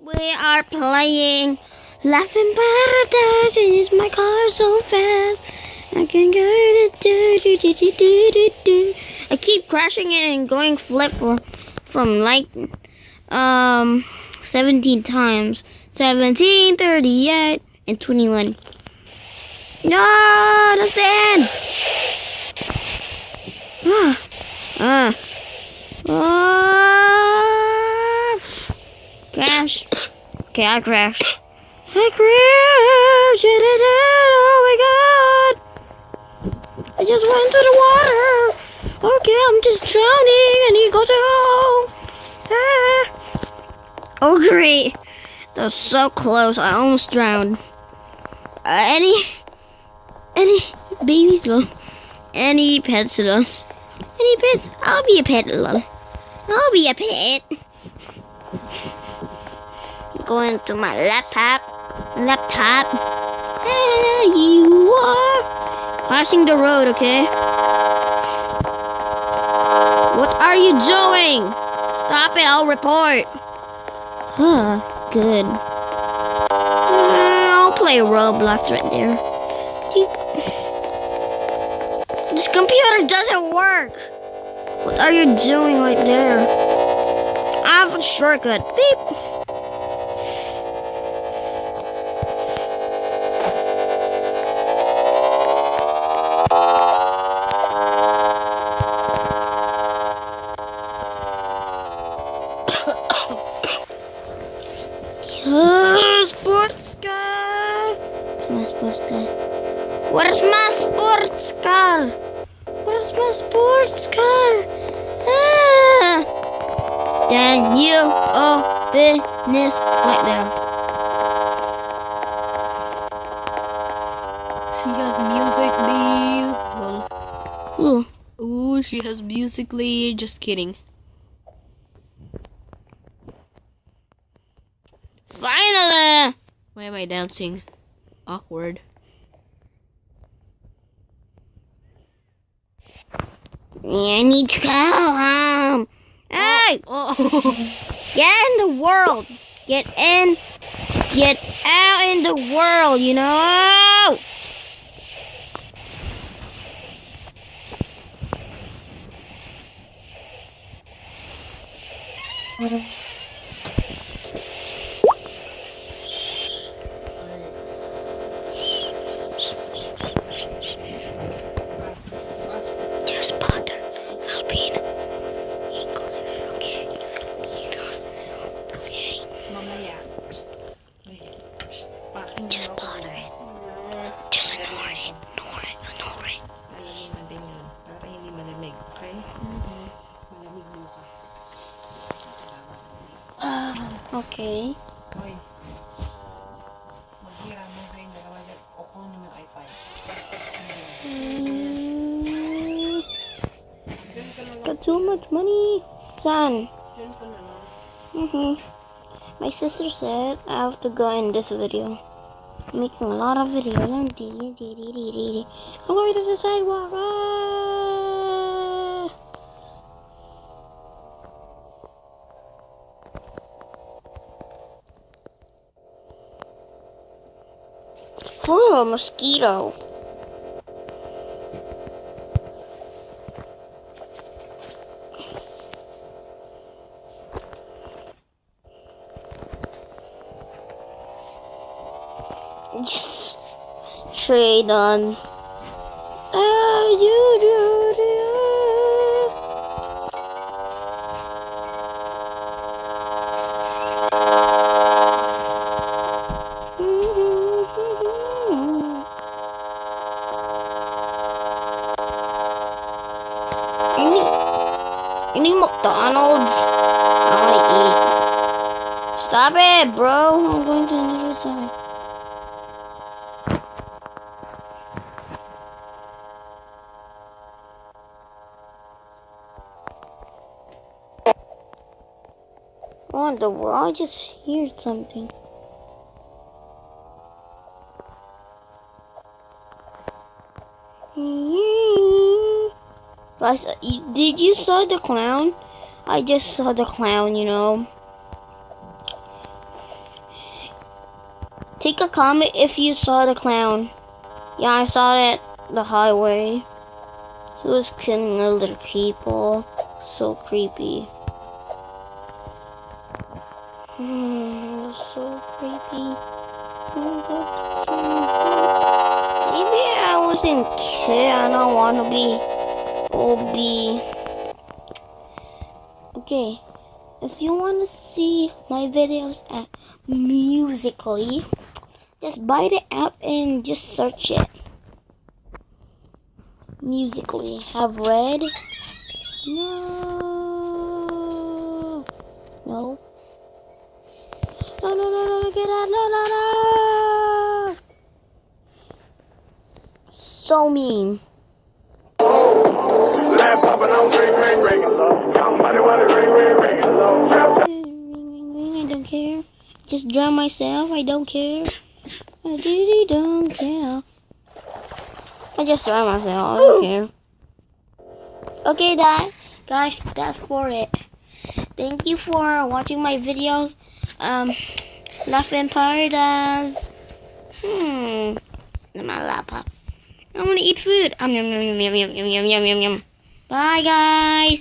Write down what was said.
We are playing Life in Paradise. And it's my car so fast. I can go do. I keep crashing it and going flip from like 17 times. 17, 38, and 21. No, that's the end. Crash. Okay, I crashed. Oh my god. I just went into the water. Okay, I'm just drowning. I need to go to home. Oh great. That was so close. I almost drowned. Any babies, lol? Any pets, lol? Any pets? I'll be a pet, lol. I'll be a pet. Going to my laptop. There you are. Passing the road, okay? What are you doing? Stop it, I'll report. Good. I'll play Roblox right there. This computer doesn't work. What are you doing right there? I have a shortcut. Beep. Sports car. My sports car. Where's my sports car? Where's my sports car? Then you open this right there. She has musically. Ooh. Ooh, she has musically. Just kidding. Finally! Why am I dancing? Awkward. I need to go home. Hey! Oh. Get in the world. Get out in the world, you know? Just bother. Philippine. English, okay? You know, okay? Just bother it. Just ignore it. Ignore it. Para hindi malamig, okay? Malamig bukas. Okay. Hoy. Maghira mo kayo dalawa dyan. O kunin mo yung iPad. Got too much money. Son. Diyan ka na lang. My sister said I have to go in this video. I'm making a lot of videos. I'm going to the sidewalk. Oh, a mosquito. Just trade on. Any McDonald's? I want to eat. Stop it, bro. I'm going to another side. What in the world? I just heard something. Guys, did you saw the clown? I just saw the clown, you know. Take a comment if you saw the clown. Yeah, I saw it the highway. He was killing other people. So creepy. It was so creepy. Maybe I wasn't kid. I don't want to be OB. Okay, if you want to see my videos at Musically, just buy the app and just search it. Musically. Have read? No. No. No, get out, no. So mean. I don't care. Just drown myself. I don't care. I really don't care. I just drown myself. I don't care. Okay, guys, that's for it. Thank you for watching my video. Laugh in Paradise. My laptop. I want to eat food. Yum. Bye, guys.